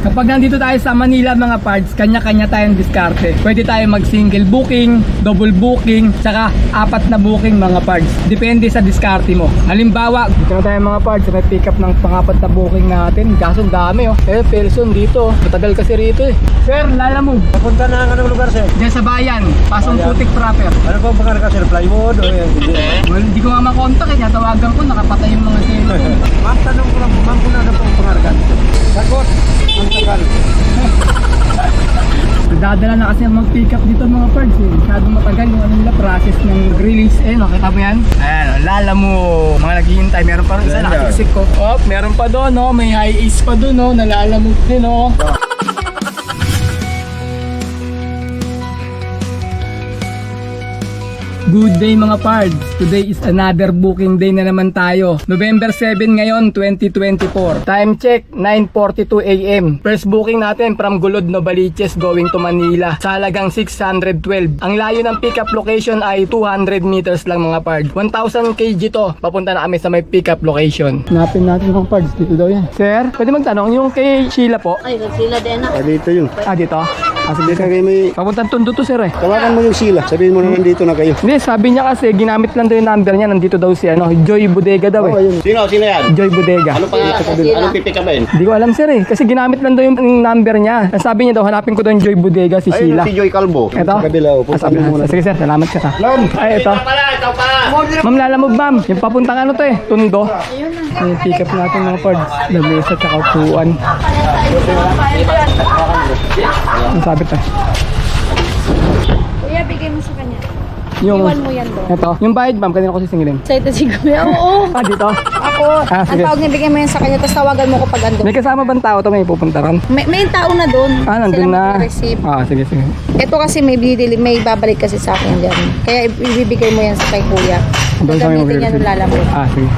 Kapag nandito tayo sa Manila mga parts, kanya-kanya tayong diskarte. Pwede tayo mag single booking, double booking, tsaka 4 na booking mga parts. Depende sa diskarte mo. Halimbawa, dito na tayo mga parts, may pick up ng pang-4 na booking natin. Kaso ang dami oh. Eh, person dito. Matagal kasi rito eh. Sir, lala mo. Papunta na ang anong lugar, sir? Diyan sa bayan, pasong putik proper. Ano bang pangarap ka, sir? Plywood o yan? Well, hindi ko nga makontak eh. Natawagan ko, nakapatay yung mga cellphone. Ma'am, tanong ko lang, ma'am, kung ano pong pangarap ka? Sagot, ang tagal. Dadala na kasi ang mag-pick up dito mga parts eh. Masyadong matagal yung ano nila, process ng release eh. Nakita mo yan? Ayan, lala mo. Mga naghihintay. Meron pa rin isa, nakatiksik ko. Oh, meron pa doon, no? May high ace pa doon, no? Nalalamog din, no? Good day mga pards. Today is another booking day na naman tayo. November 7 ngayon, 2024. Time check, 9:42 AM. First booking natin from Gulod, Novaliches going to Manila. Sa halagang 612. Ang layo ng pickup location ay 200 meters lang mga pards. 1,000 kg to. Papunta na kami sa may pickup location. Hanapin natin mga pards. Dito daw yan. Sir, pwede magtanong yung kay Sheila po? Ay, sila din na. Dito yun. Ah, dito? Ah, sige. Kayo may... Papuntang Tondo to sir eh. Tawagan mo yung sila. Sabihin mo na nandito na kayo. Hindi, sabi niya kasi ginamit lang daw yung number niya. Nandito daw si ano, Joy Bodega daw eh. Ayun. Sino yan? Joy Bodega. Ano anong pipikapin? Hindi ko alam sir eh. Kasi ginamit lang daw yung number niya. Ang sabi niya daw, hanapin ko daw yung Joy Bodega, si Sheila. Si Joy Calvo. Ito? Sa kabila, oh. Ah, sabi Punta mo muna. sige sir, salamat ka ta. Ma'am! Ay, ito. Ikaw pa! Ma'am, lalamog ma'am. Yung papuntang ano to eh, Tondo. Yung pick up natin mga pards. Lamesa tsaka upuan. Ang sabi to. Kuya, bigay mo sa kanya. Yung, Iwan mo yan doon. ito. Yung bayad ma'am, kanina ko sisingilin. Sa ito si Kuya. Oo. Ah, dito? Ako. Ah, Ang sige. tawag niya, bigay mo yan sa kanya, tapos tawagan mo ko pag andun. May kasama bang tao to may pupunta ran? May tao na doon. Ah, nandun Sila na. mag-receive. Ah, sige, sige. Ito kasi may babalik kasi sa akin dyan. Kaya ibibigay mo yan sa kay Kuya. Doon sa may Gagamitin niya nung mag-receive. lalamog. Ah, sige.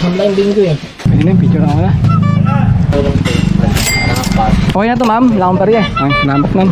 Online bingo eh. Pwede na yung picture ako na. Okay na to ma'am, wala akong barya. Ay, salamat ma'am.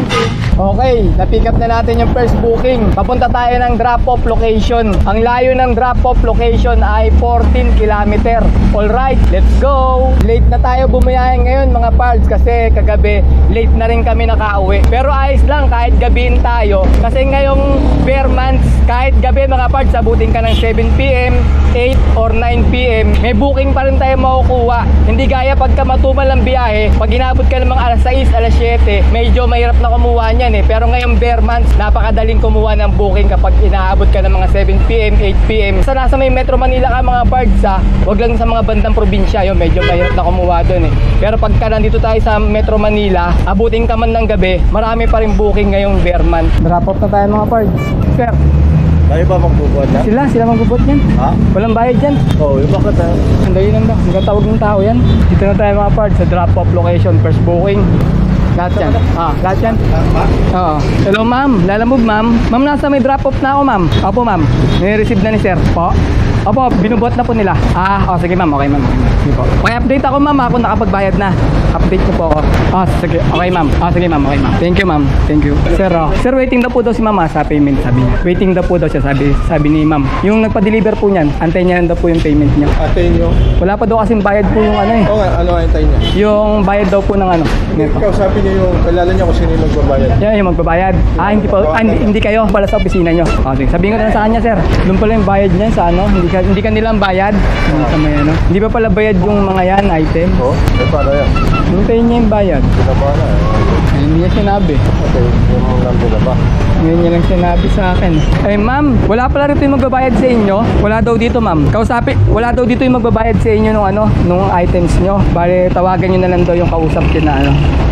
Okay, na-pick up na natin yung first booking. Papunta tayo ng drop-off location. Ang layo ng drop-off location ay 14 km. Alright, let's go! Late na tayo bumiyahe ngayon mga pards kasi kagabi late na rin kami nakauwi. Pero ayos lang kahit gabihin tayo kasi ngayong bare months, kahit gabi mga pards, abutin ka ng 7 PM, 8 or 9 PM, may booking pa rin tayo makukuha. Hindi gaya pagka matumal ang biyahe, pag inabot ka ng mga alas 6, alas 7, medyo mahirap na kumuha niyan eh. Pero ngayong bare months, napakadaling kumuha ng booking kapag inaabot ka ng mga 7 PM, 8 PM. Sa nasa may Metro Manila ka mga pards wag lang sa mga bandang probinsya, yun medyo mahirap na kumuha doon eh. Pero pagka nandito tayo sa Metro Manila, abutin ka man ng gabi, marami pa rin booking ngayong bare month. Drop off na tayo mga pards. Sir, Tayo ba magbubuhat na? sila magbubot yan. Ha? Walang bayad yan. Oo, yung bakit ha? Andayo lang daw. Hanggang tawag ng tao yan. Dito na tayo mga parts sa drop-off location. First booking. Lahat yan. Lahat yan. Oo. Hello ma'am. Lalamove ma'am. Ma'am, nasa may drop-off na ako ma'am. Opo ma'am. Nire-receive na ni sir. Po. Opo, binubuhat na po nila. Sige ma'am. Okay ma'am. Sige po. Okay, update ako ma'am. Ako nakapagbayad na. Update ko po ako. Sige. Okay ma'am. Sige ma'am. Okay ma'am. Thank you ma'am. Thank you. Sir, waiting daw po daw si ma'am sa payment, sabi niya. Waiting daw po daw siya, sabi ni ma'am. Yung nagpa-deliver po niyan, antayin niya lang daw po yung payment niya. Ate nyo. Wala pa daw kasing bayad po yung ano eh. Oo nga, ano nga yung tayo niya? Yung bayad daw po ng ano. Nito. Ikaw sabi niyo yung, kilala niya kung sino yung magbabayad. Yan yung magbabayad. Hindi kayo pala sa opisina nyo. Okay, sabihin ko na lang sa kanya sir. Doon pala yung bayad niya sa ano. Hindi ka nilang bayad. Sa may ano. Hindi pa pala bayad yung mga yan item. Oo? Paano yan? Hintayin niya yung bayad. Pinama na Hindi niya sinabi. Okay, yung number na ba? Ngayon niya lang sinabi sa akin. Eh ma'am, wala pala rito yung magbabayad sa inyo. Wala daw dito ma'am. Wala daw dito yung magbabayad sa inyo nung items nyo. Bale, tawagan nyo na lang daw yung kausap din na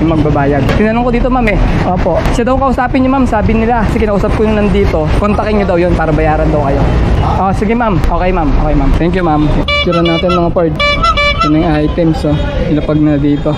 yung magbabayad. Tinanong ko dito ma'am eh. Opo. Siya daw kausapin nyo ma'am, sabi nila. Sige, nausap ko yung nandito. Kontakin nyo daw yun para bayaran daw kayo. Sige ma'am. Okay ma'am. Okay ma'am. Thank you ma'am. Tira natin mga parts. Yan ang items ilapag na dito.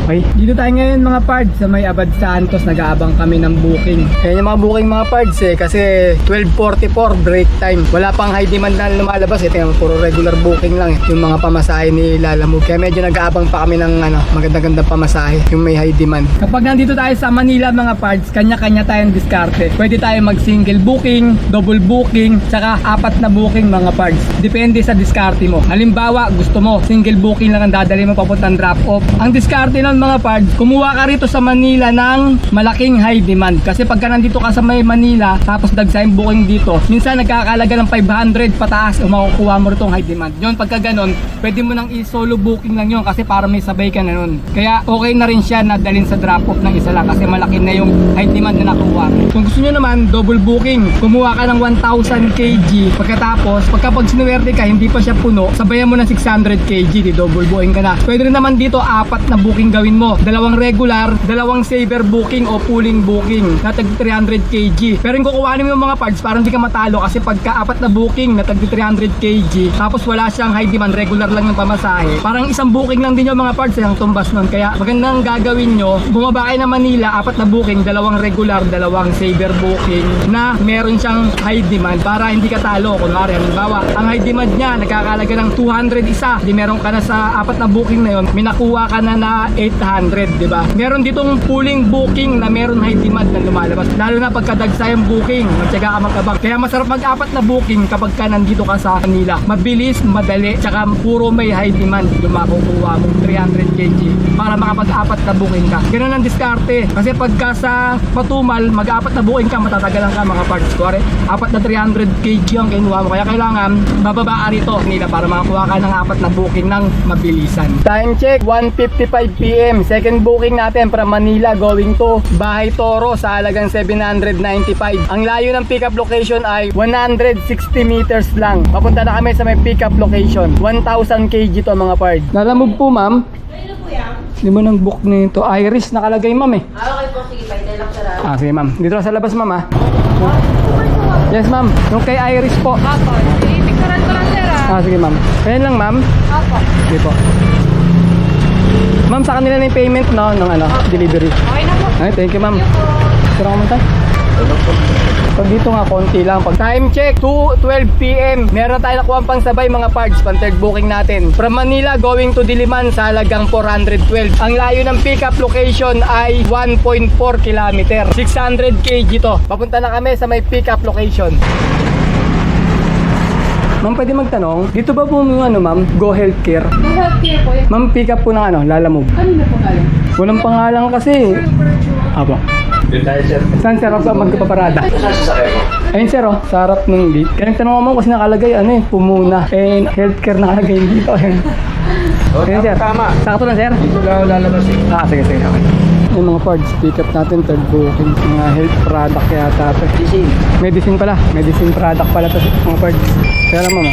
Okay. Dito tayo ngayon mga pards sa may Abad Santos, nag-aabang kami ng booking. Ayan yung mga booking mga pards kasi 12:44 break time. Wala pang high demand na lumalabas tingnan mo, puro regular booking lang yung mga pamasahe ni Lalamove. Kaya medyo nag-aabang pa kami ng maganda-ganda pamasahe yung may high demand. Kapag nandito tayo sa Manila mga pards, kanya-kanya tayong diskarte. Pwede tayo mag single booking, double booking, tsaka 4 na booking mga pards. Depende sa diskarte mo. Halimbawa, gusto mo single booking lang ang dadali mo papuntang drop off. Ang diskarte nun naman mga pards, kumuha ka rito sa Manila ng malaking high demand. Kasi pagka nandito ka sa may Manila, tapos dagsahin booking dito, minsan nagkakalaga ng 500 pataas o makukuha mo rito high demand. Yun, pagka ganon, pwede mo nang i-solo booking lang yun kasi para may sabay ka na nun. Kaya okay na rin siya na dalhin sa drop off ng isa lang kasi malaki na yung high demand na nakuha. Kung gusto nyo naman, double booking, kumuha ka ng 1,000 kg. Pagkatapos, pag sinuwerte ka, hindi pa siya puno, sabayan mo ng 600 kg, di double booking ka na. Pwede rin naman dito, 4 na booking gawin mo. 2 regular, 2 saver booking o pooling booking na tag 300 kg. Pero yung kukuhanin mo yung mga parts para hindi ka matalo kasi pagka 4 na booking na tag 300 kg, tapos wala siyang high demand, regular lang yung pamasahe. Parang isang booking lang din yung mga parts yung tumbas nun. Kaya magandang gagawin nyo, bumaba kayo ng Manila, 4 na booking, 2 regular, 2 saver booking na meron siyang high demand para hindi ka talo. Kunwari, halimbawa, ang high demand niya nagkakalaga ng 200 isa, di meron ka na sa 4 na booking na yun, may nakuha ka na 800, di ba? Meron ditong pooling booking na meron high demand na lumalabas, lalo na pagkadagsa yung booking, magtyaga ka magkabang. Kaya masarap mag-4 na booking kapag ka nandito ka sa Manila, mabilis, madali, tsaka puro may high demand yung makukuha mo 300 kg para makapag-4 na booking ka. Ganun ang diskarte kasi pagka sa Matumal, mag-4 na booking ka, matatagalan ka mga parts. Kuwari, 4 na 300 kg ang kinuha mo, kaya kailangan bababa ka rito nila para makakuha ka ng 4 na booking ng mabilisan. Time check, 1:55 PM. Second booking natin from Manila going to Bahay Toro sa halagang 795. Ang layo ng pickup location ay 160 meters lang. Papunta na kami sa may pickup location. 1,000 kg to mga pards. Lalamog po ma'am. Hindi mo nang book nito. Iris nakalagay ma'am eh. Okay po, sige, pwede lang sarap. Sige ma'am. Dito sa labas ma'am ah. Yes ma'am. Yung kay Iris po. Apo, picturean ko lang sir Sige ma'am. Ayan lang ma'am. Apo. Sige po. Ma'am, sa kanila na yung payment no, ng delivery. Okay na po. Ay, thank you ma'am. Sira ko tayo. Pag dito nga, konti lang. Pag time check, 2:12 PM. Meron tayo nakuha pang sabay mga parts, pang third booking natin. From Manila going to Diliman sa halagang 412. Ang layo ng pickup location ay 1.4 kilometer. 600 kg to. Papunta na kami sa may pickup location. Ma'am, pwede magtanong, dito ba po yung ma'am, Go Healthcare? Go Healthcare po. Ma'am, pick up po ng Lalamove. Kanina po galing? Walang pangalan kasi. Apo. Doon tayo, sir. Saan sir ako magpaparada? Saan sa sakay mo? Ayun sir oh, sa harap ng gate. Kaya tanong mo kasi nakalagay Pumuna. Healthcare nakalagay dito. Ayun sir. Tama. Sakto na sir? Dito lang lalabas eh. Sige, okay. Yung mga parts, pick up natin, third booking. Mga health product yata ito. Medicine pala. Medicine product pala ito mga parts. Kaya lang mama.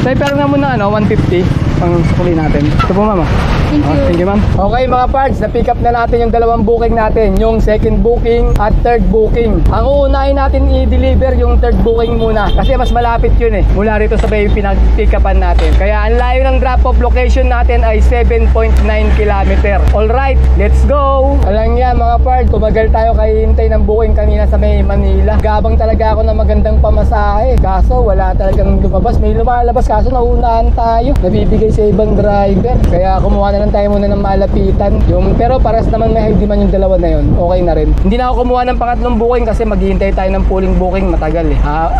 Tayo pero nga muna 150 pang sukuli natin. Ito po mama. Thank you. Thank you ma'am. Okay mga parts, na-pick up na natin yung 2 booking natin. Yung second booking at third booking. Ang uunahin natin i-deliver yung third booking muna. Kasi mas malapit yun mula rito sa bay pinag-pick upan natin. Kaya ang layo ng drop-off location natin ay 7.9 km. Alright, let's go! Alam niya mga parts, tumagal tayo kay hintay ng booking kanina sa may Manila. Gabang talaga ako ng magandang pamasahe. Kaso wala talagang lumabas. May lumalabas kaso nauunahan tayo. Nabibigay sa ibang driver. Kaya kumuha na lang tayo muna ng malapitan. Pero paras naman may high demand yung dalawa na yun. Okay na rin. Hindi na ako kumuha ng pangatlong booking kasi maghihintay tayo ng pooling booking. Matagal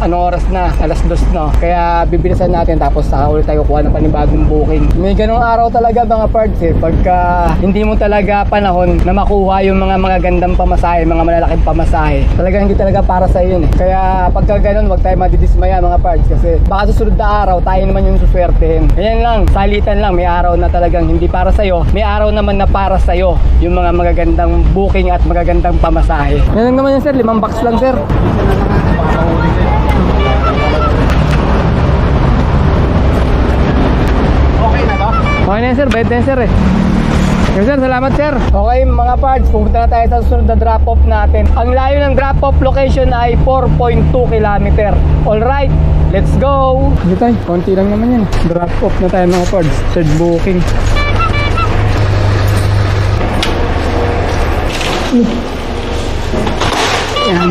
Anong oras na? Alas 2 no? Kaya bibilisan natin tapos saka ulit tayo kuha ng panibagong booking. May ganong araw talaga mga parts pagka hindi mo talaga panahon na makuha yung mga magagandang pamasahe, mga malalaking pamasahe. Talaga hindi talaga para sa iyo yun Kaya pagka ganun, wag tayo madidismaya mga parts kasi baka susunod na araw tayo naman yung suswertehin. Ayan lang, salitan lang, may araw na talagang hindi para sa iyo. May araw naman na para sa iyo yung mga magagandang booking at magagandang pamasahe. Yan lang naman yun sir, 5 bucks lang sir. Okay na to? Okay na yan sir, bayad na yan sir Okay sir, salamat sir. Okay mga parts, pumunta na tayo sa susunod na drop-off natin. Ang layo ng drop-off location ay 4.2 km. Alright, let's go! Dito tayo, konti lang naman yan. Drop-off na tayo mga parts. Third booking. Yan.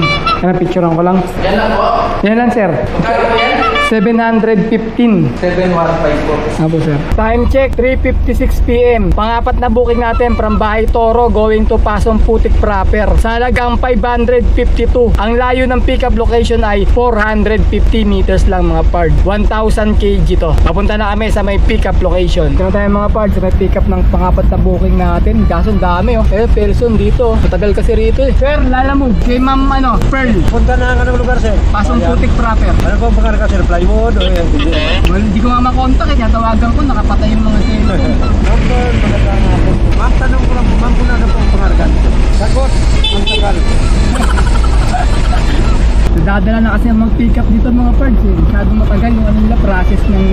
Picturean ko lang. Yan lang po. Yan lang sir. Magkano po yan? 715. 715 po. Apo sir. Time check, 3:56 PM. Pangapat na booking natin from Bahay Toro going to Pasong Putik proper. Sa halagang 552. Ang layo ng pickup location ay 450 meters lang mga pard. 1,000 kg to. Papunta na kami sa may pickup location. Ito tayo mga pard sa may pickup ng pangapat na booking natin. Kaso ang dami oh. Person dito. Matagal kasi rito eh. Sir, lalamog. Kay ma'am Pearl. Punta na ang anong lugar, sir? Pasong Putik proper. Ano pong pangarga, sir? Plywood o yan? Well, hindi ko nga makontak eh. Tawagan ko, nakapatay yung mga cellphone. Number, magandang hapon. Ma'am, tanong ko lang po, ma'am, kung ano pong pangarga? Sagot, ang tagal. Dadala na kasi ang mag-pick up dito mga parts eh. Masyadong matagal yung ano nila, process ng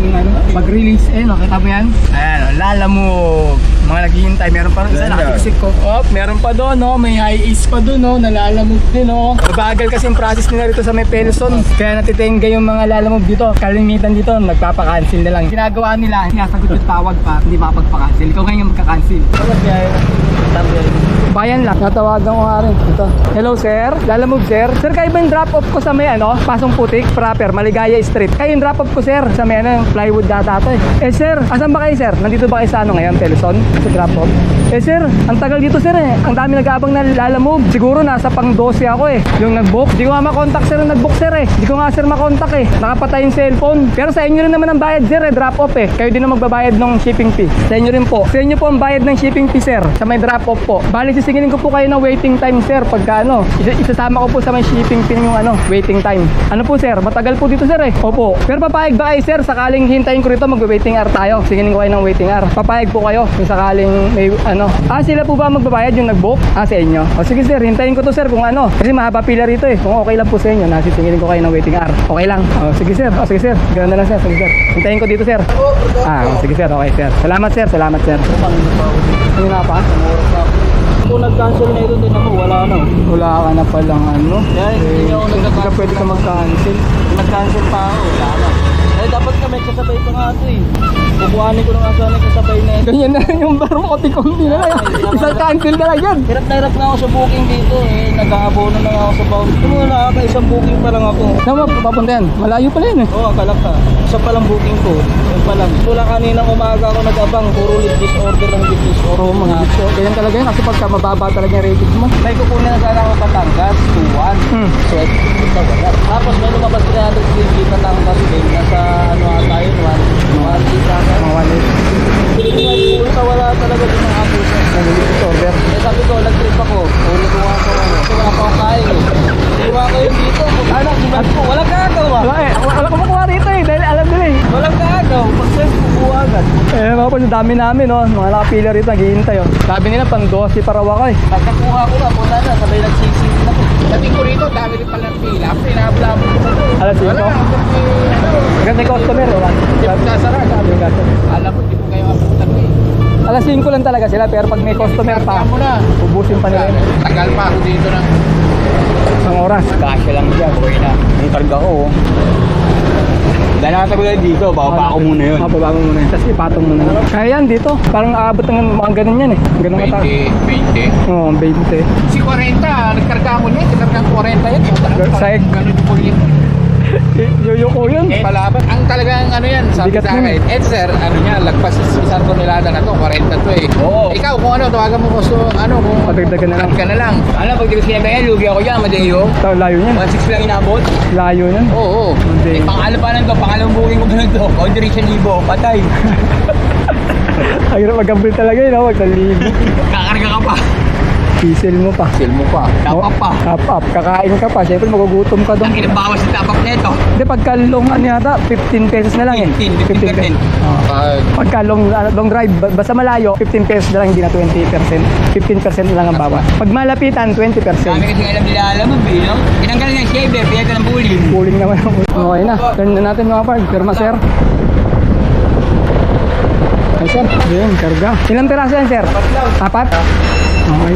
pag-release eh. No? Kita mo yan? Ayan, lalamog. Mga naghihintay, meron pa rin isa, nakatiksik ko. Oh, meron pa doon, no? May high ease pa doon, no? Nalalamog din, no? Mabagal kasi yung process nila rito sa may Pelson. Kaya natitenga yung mga lalamog dito. Kalimitan dito, nagpapakancel na lang. Ginagawa nila, sinasagot yung tawag pa, hindi makapagpakancel. Ikaw ngayon yung magkakancel. Bayan lang, natawagan ko nga rin. Ito. Hello sir, lalamog sir. Sir, kayo ba yung drop off ko sa may Pasong Putik, proper, Maligaya Street. Kayo yung drop off ko sir, sa may plywood data to eh. Sir, asan ba kayo sir? Nandito ba kayo sa ngayon, Pelson? Sa drop off? Sir, ang tagal dito sir eh. Ang dami nag-aabang na lalamog. Siguro nasa pang 12 ako eh. Yung nag-book. Di ko nga makontak sir yung nag-book sir eh. Di ko nga sir makontak eh. Nakapatay yung cellphone. Pero sa inyo rin naman ang bayad sir eh, drop off eh. Kayo din ang magbabayad ng shipping fee. Sa inyo rin po. Sa inyo po ang bayad ng shipping fee sir. Sa may drop off po. Bali sisingilin ko po kayo ng waiting time sir. Pagka isasama ko po sa may shipping fee yung waiting time. Ano po sir? Matagal po dito sir eh. Opo. Pero papayag ba kayo sir? Sakaling hintayin ko rito mag-waiting hour tayo. Singilin ko kayo ng waiting hour. Papayag po kayo kung sakaling may sila po ba magbabayad yung nag-book? Sa inyo. O sige sir, hintayin ko to sir kung kasi mahaba pila rito eh. Kung okay lang po sa inyo, nasisingilin ko kayo ng waiting hour. Okay lang. O sige sir. O sige sir. Ganoon na lang sir. Sige sir. Hintayin ko dito sir. Sige sir. Okay sir. Salamat sir. Salamat sir. Ano na pa? Kung nag-cancel na ito din ako, wala na. Wala ka na palang Hindi ako Hindi ka pwede ka mag-cancel. Nag-cancel pa ako, wala na. Dapat kami kasabay pa nga ito eh. Kukuhanin ko ng asahan kasabay na ito. Ganyan na yung bar mo, konti-konti na lang. Isang cancel na lang yan. Hirap na ako sa booking dito eh. Nag-aabono na ako sa bound. Ito mo isang booking pa lang ako. Saan mo papunta yan? Malayo pala yan eh. Oo, akala ka. Isa pa lang booking ko. Yan pa lang. Mula kaninang umaga ako nag-abang. Puro lead disorder lang lead disorder. Oo, mga so, ganyan talaga yun kasi pagka mababa talaga yung rating mo. May kukunin na sana ako Batangas, 2-1. So, ito wala. Tapos may lumabas 300 kg Batangas din. Nasa ata yun, 1 ata. Mga 1 Wala talaga din ang ako. disorder. Sabi ko, nag-trip ako. Uli ko nga ako. Kasi wala pa akong kain eh. Iwa ko yun dito. Anak, iwan ko. Walang kagawa. Wala ko makuha rito eh dahil alam nila eh. Walang kagawa. Pag-sense kukuha agad. Mga po, dami namin mga nakapila rito, naghihintay Sabi nila pang 12 para ako eh. Pagkakuha ko na, punta na. Sabay nagsising na po. Sabi ko rito, dami rin pala ng pila. Pinablabo ko na to. Alas 5. Ganda yung customer wala. Sasara. Sabi yung customer. Alam ko, di ko kayo apuntan eh. Alas 5 lang talaga sila pero pag may customer pa, mo na. ubusin pa nila yun. Tagal pa ako dito ng Isang oras. kasya lang dyan. Okay na. Ang karga ko. Dahil nakatagal dito, baba ako muna yun. Baba mo muna yun. Tapos ipatong muna. Kaya yan dito. Parang aabot ng mga ganun yan eh. Ganun ka 20. Oo, 20. Si 40, nagkarga ako niya. Kinarga 40 yan. Saig. Ganun po yun. Yuyo ko yun. Palaban. Ang talagang yan, sabi Bigat sa akin. Sir, niya, lagpas isang tonelada na to, 40 to eh. Oo. Ikaw, kung tawagan mo gusto, kung Padagdagan na lang. ka na lang. Pag di ko siya lugi ako dyan, Madeo. Ito, layo niyan. 1.6 lang inabot. Layo niyan. Oo. Madeo. Pangalo pa lang to, pangalawang booking ko ganun to. Boundary siya libo, patay. Ang hirap mag-gamble talaga yun, wag sa libo. Kakarga ka pa. Diesel mo pa. Sil mo pa. Dapat pa. Top up. Kakain ka pa. Siyempre magugutom ka doon. Ang inabawas sa tapak nito. Hindi, pagka long yata, 15 pesos na lang eh. 15%. Pagka long drive, basta malayo, 15 pesos na lang, hindi na 20%. 15% na lang ang bawas. Pag malapitan, 20%. Kami kasi alam nila mo, no? Tinanggal niya yung shaver, pinag ka ng bullying. Pooling naman. Okay na. Turn na natin mga park. Pirma sir. Ay sir, yun, karga. Ilang piraso yan sir? 4? Okay.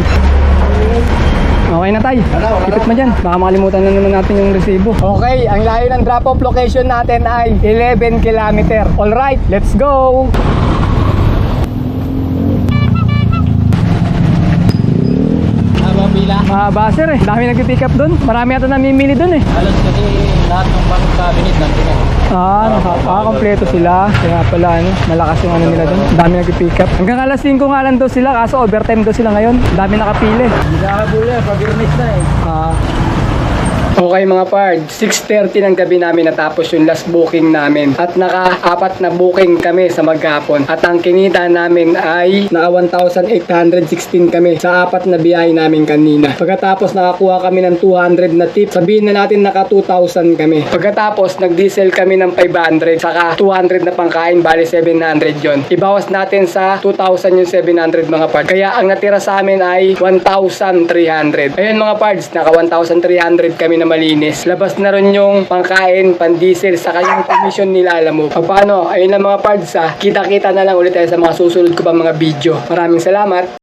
Okay na tayo. Ipit mo dyan. Baka makalimutan na naman natin yung resibo. Okay, ang layo ng drop-off location natin ay 11 km. Alright, let's go! Habang pila. Baser eh. Dami nag-pick up doon. Marami ata namimili doon eh. Halos kasi lahat ng bank cabinet nandun eh. Kompleto sila. Kaya pala, malakas yung ano nila doon. Dami nag-pick up. Hanggang alas 5 nga lang daw sila, kaso overtime daw sila ngayon. Dami nakapili. Hinahabol yan, pag-irnis na eh. Okay mga pard, 6:30 ng gabi namin natapos yung last booking namin at naka-4 na booking kami sa maghapon at ang kinita namin ay naka 1,816 kami sa 4 na biyahe namin kanina. Pagkatapos nakakuha kami ng 200 na tip, sabihin na natin naka 2,000 kami. Pagkatapos nag-diesel kami ng 500 saka 200 na pangkain, bali 700 yon. Ibawas natin sa 2,000 yung 700 mga pard. Kaya ang natira sa amin ay 1,300. Ayun mga pards, naka 1,300 kami na malinis. Labas na rin yung pangkain, pan-diesel, saka yung commission nila, alam mo. Paano? Ayun lang mga pards ha. Kita-kita na lang ulit tayo sa mga susunod ko pa mga video. Maraming salamat.